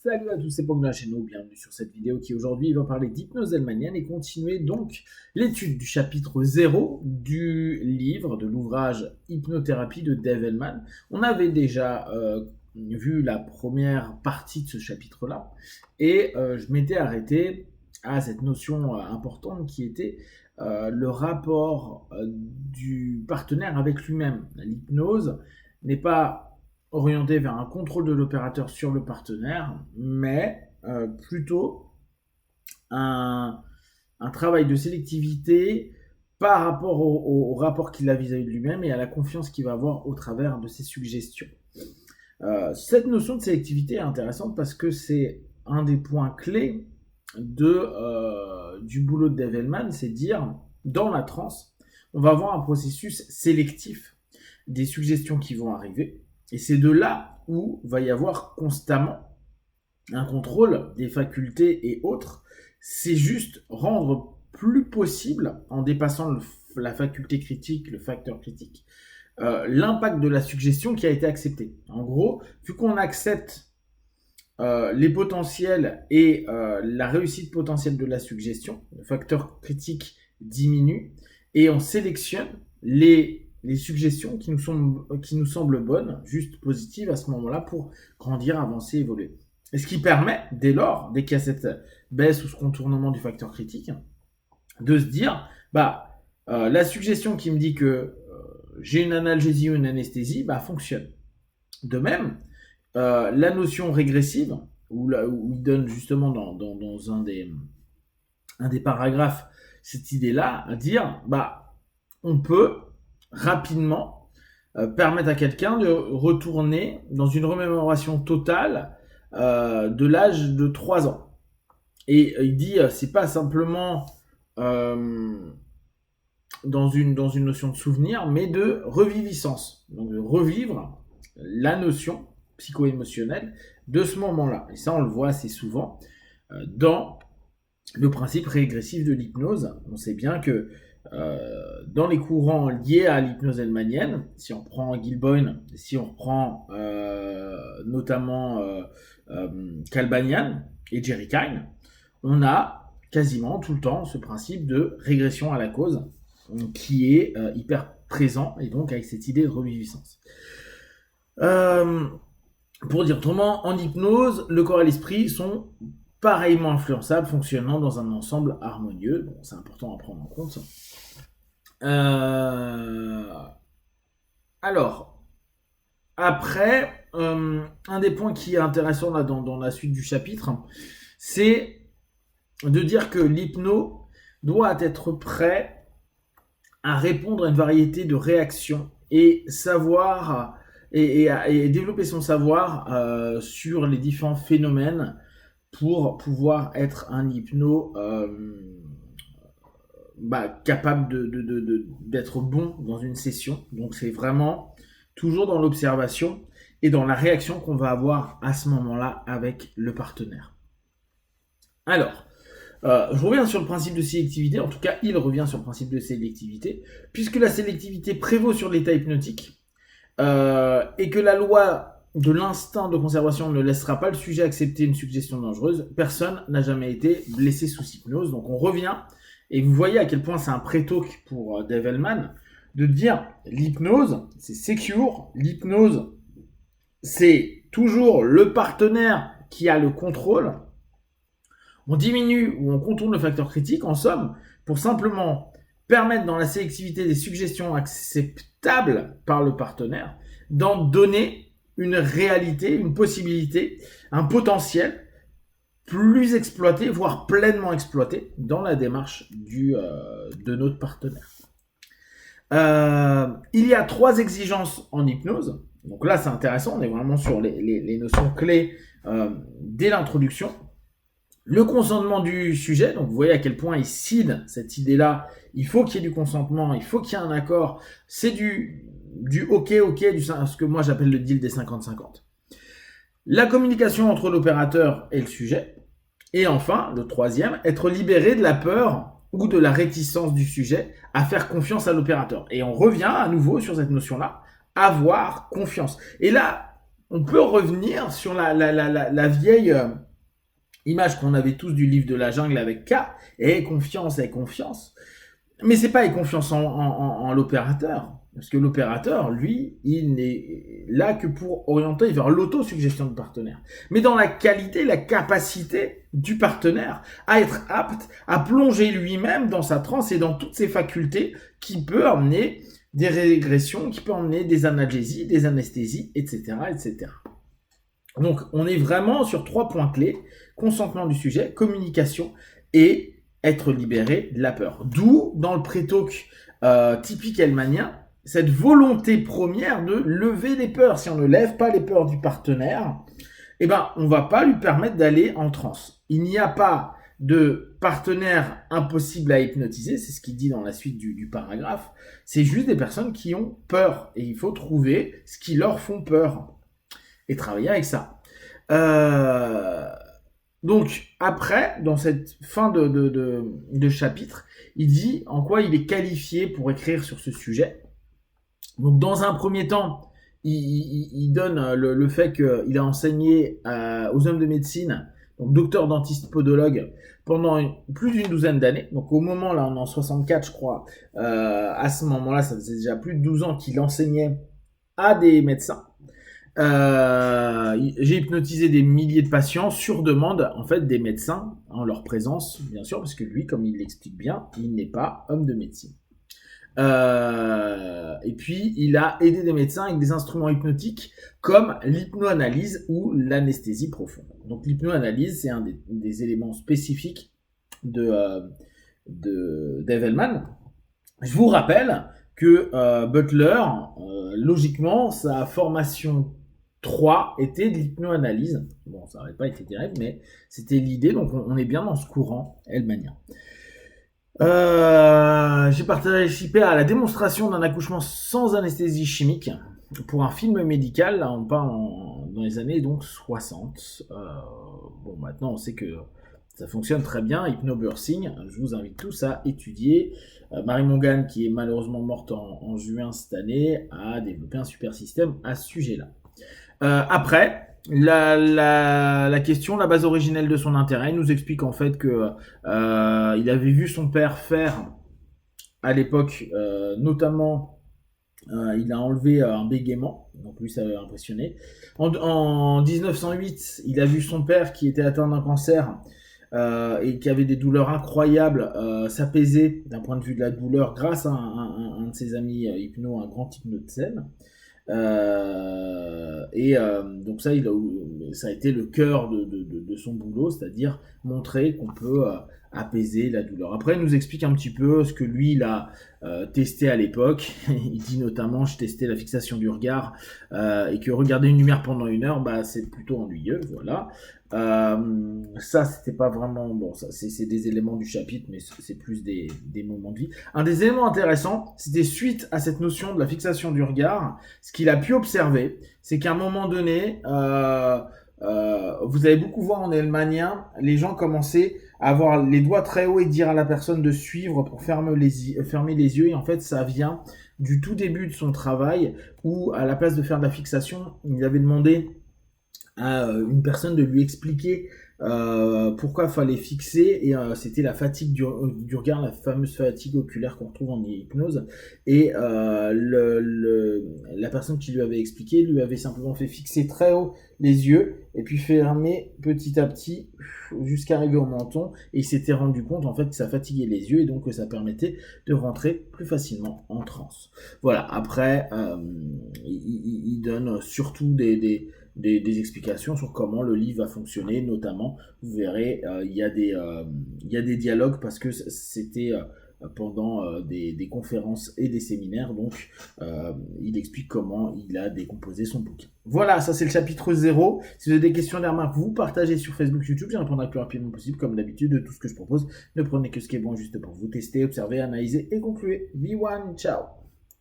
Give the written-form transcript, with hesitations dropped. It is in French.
Salut à tous, c'est Pogna chez nous, bienvenue sur cette vidéo qui aujourd'hui va parler d'hypnose hellmanienne et continuer donc l'étude du chapitre 0 du livre, de l'ouvrage Hypnothérapie de Dave Hellman. On avait déjà vu la première partie de ce chapitre-là et je m'étais arrêté à cette notion importante qui était le rapport du partenaire avec lui-même. L'hypnose n'est pas orienté vers un contrôle de l'opérateur sur le partenaire, mais plutôt un travail de sélectivité par rapport au rapport qu'il a vis-à-vis de lui-même et à la confiance qu'il va avoir au travers de ses suggestions. Cette notion de sélectivité est intéressante parce que c'est un des points clés du boulot de Dave Hellman, c'est dire, dans la transe, on va avoir un processus sélectif des suggestions qui vont arriver. Et c'est de là où va y avoir constamment un contrôle des facultés et autres. C'est juste rendre plus possible, en dépassant la faculté critique, le facteur critique, l'impact de la suggestion qui a été acceptée. En gros, vu qu'on accepte les potentiels et la réussite potentielle de la suggestion, le facteur critique diminue et on sélectionne les suggestions qui nous semblent bonnes, juste positives à ce moment-là pour grandir, avancer, évoluer. Et ce qui permet, dès lors, dès qu'il y a cette baisse ou ce contournement du facteur critique, de se dire, la suggestion qui me dit que j'ai une analgésie ou une anesthésie, fonctionne. De même, la notion régressive, où il donne justement dans un des paragraphes cette idée-là, à dire, on peut rapidement permettre à quelqu'un de retourner dans une remémoration totale de l'âge de 3 ans. Et il dit, c'est pas simplement dans une notion de souvenir, mais de reviviscence. Donc de revivre la notion psycho-émotionnelle de ce moment-là. Et ça, on le voit assez souvent dans le principe régressif de l'hypnose. On sait bien que dans les courants liés à l'hypnose hellmanienne, si on prend Gilboyne, si on reprend notamment Kalbanian et Jerry Kine, on a quasiment tout le temps ce principe de régression à la cause qui est hyper présent et donc avec cette idée de reviviscence. Pour dire autrement, en hypnose, le corps et l'esprit sont pareillement influençables, fonctionnant dans un ensemble harmonieux. Bon, c'est important à prendre en compte. Alors, après, un des points qui est intéressant là dans la suite du chapitre, c'est de dire que l'hypno doit être prêt à répondre à une variété de réactions et savoir et développer son savoir sur les différents phénomènes pour pouvoir être un hypno capable d'être bon dans une session. Donc c'est vraiment toujours dans l'observation et dans la réaction qu'on va avoir à ce moment-là avec le partenaire. Alors, je reviens sur le principe de sélectivité, en tout cas il revient sur le principe de sélectivité, puisque la sélectivité prévaut sur l'état hypnotique et que la loi de l'instinct de conservation ne laissera pas le sujet accepter une suggestion dangereuse, personne n'a jamais été blessé sous hypnose. Donc on revient, et vous voyez à quel point c'est un pré-talk pour Dave Hellman, de dire l'hypnose, c'est secure, l'hypnose, c'est toujours le partenaire qui a le contrôle. On diminue ou on contourne le facteur critique, en somme, pour simplement permettre dans la sélectivité des suggestions acceptables par le partenaire, d'en donner une réalité, une possibilité, un potentiel plus exploité, voire pleinement exploité dans la démarche de notre partenaire. Il y a 3 exigences en hypnose. Donc là, c'est intéressant, on est vraiment sur les notions clés dès l'introduction. Le consentement du sujet, donc vous voyez à quel point il cide cette idée-là, il faut qu'il y ait du consentement, il faut qu'il y ait un accord, c'est du ok, ce que moi j'appelle le deal des 50-50. La communication entre l'opérateur et le sujet, et enfin, le troisième, être libéré de la peur ou de la réticence du sujet à faire confiance à l'opérateur. Et on revient à nouveau sur cette notion-là, avoir confiance. Et là, on peut revenir sur la vieille image qu'on avait tous du livre de la jungle avec K, et confiance. Mais c'est pas confiance en l'opérateur. Parce que l'opérateur, lui, il n'est là que pour orienter vers l'autosuggestion du partenaire. Mais dans la qualité, la capacité du partenaire à être apte à plonger lui-même dans sa transe et dans toutes ses facultés qui peut amener des régressions, qui peut emmener des analgésies, des anesthésies, etc., etc. Donc, on est vraiment sur 3 points clés: consentement du sujet, communication et être libéré de la peur. D'où, dans le pré-talk typique hellmanien, cette volonté première de lever les peurs. Si on ne lève pas les peurs du partenaire, eh ben, on va pas lui permettre d'aller en transe. Il n'y a pas de partenaire impossible à hypnotiser, c'est ce qu'il dit dans la suite du paragraphe. C'est juste des personnes qui ont peur et il faut trouver ce qui leur font peur et travailler avec ça. Donc, après, dans cette fin de chapitre, il dit en quoi il est qualifié pour écrire sur ce sujet. Donc, dans un premier temps, il donne le fait qu'il a enseigné aux hommes de médecine, donc docteur, dentiste, podologue, pendant plus d'une douzaine d'années. Donc, au moment, là, on est en 64, je crois, à ce moment-là, ça faisait déjà plus de 12 ans qu'il enseignait à des médecins. J'ai hypnotisé des milliers de patients sur demande, en fait, des médecins, en leur présence, bien sûr, parce que lui, comme il l'explique bien, il n'est pas homme de médecine. Et puis, il a aidé des médecins avec des instruments hypnotiques comme l'hypnoanalyse ou l'anesthésie profonde. Donc, l'hypnoanalyse, c'est un des éléments spécifiques d'Evelman. Je vous rappelle que Butler, logiquement, sa formation 3 était de l'hypnoanalyse. Bon, ça n'aurait pas été direct, mais c'était l'idée. Donc, on est bien dans ce courant hellmanien. J'ai participé à la démonstration d'un accouchement sans anesthésie chimique pour un film médical. Là, on parle dans les années donc 60. Bon, maintenant, on sait que ça fonctionne très bien, hypnobirthing. Je vous invite tous à étudier. Marie Mongan, qui est malheureusement morte en juin cette année, a développé un super système à ce sujet-là. Après, la question, la base originelle de son intérêt, il nous explique en fait que il avait vu son père faire à l'époque, notamment, il a enlevé un bégaiement, donc lui ça l'avait impressionné. En 1908, il a vu son père qui était atteint d'un cancer et qui avait des douleurs incroyables s'apaiser d'un point de vue de la douleur grâce à un de ses amis hypno, un grand hypnotisme. Donc ça, ça a été le cœur de son boulot, c'est-à-dire montrer qu'on peut apaiser la douleur. Après, il nous explique un petit peu ce que lui, il a testé à l'époque. Il dit notamment, je testais la fixation du regard et que regarder une lumière pendant 1 heure, bah, c'est plutôt ennuyeux, voilà. Ça, c'était pas vraiment... Bon, ça, c'est des éléments du chapitre, mais c'est plus des moments de vie. Un des éléments intéressants, c'était suite à cette notion de la fixation du regard, ce qu'il a pu observer, c'est qu'à un moment donné, vous allez beaucoup voir en hellmanien, les gens commençaient à avoir les doigts très hauts et dire à la personne de suivre pour fermer les yeux. Et en fait, ça vient du tout début de son travail où, à la place de faire de la fixation, il avait demandé à une personne de lui expliquer pourquoi il fallait fixer, et c'était la fatigue du regard, la fameuse fatigue oculaire qu'on retrouve en hypnose, et la personne qui lui avait expliqué lui avait simplement fait fixer très haut les yeux et puis fermer petit à petit jusqu'à arriver au menton, et il s'était rendu compte en fait que ça fatiguait les yeux et donc que ça permettait de rentrer plus facilement en transe. Voilà, après il donne surtout des explications sur comment le livre va fonctionner, notamment, vous verrez, il y a des dialogues parce que c'était pendant des conférences et des séminaires, donc il explique comment il a décomposé son bouquin. Voilà, ça c'est le chapitre 0. Si vous avez des questions, des remarques, vous partagez sur Facebook, YouTube, j'y répondrai le plus rapidement possible, comme d'habitude, de tout ce que je propose. Ne prenez que ce qui est bon juste pour vous tester, observer, analyser et conclure. V1, ciao.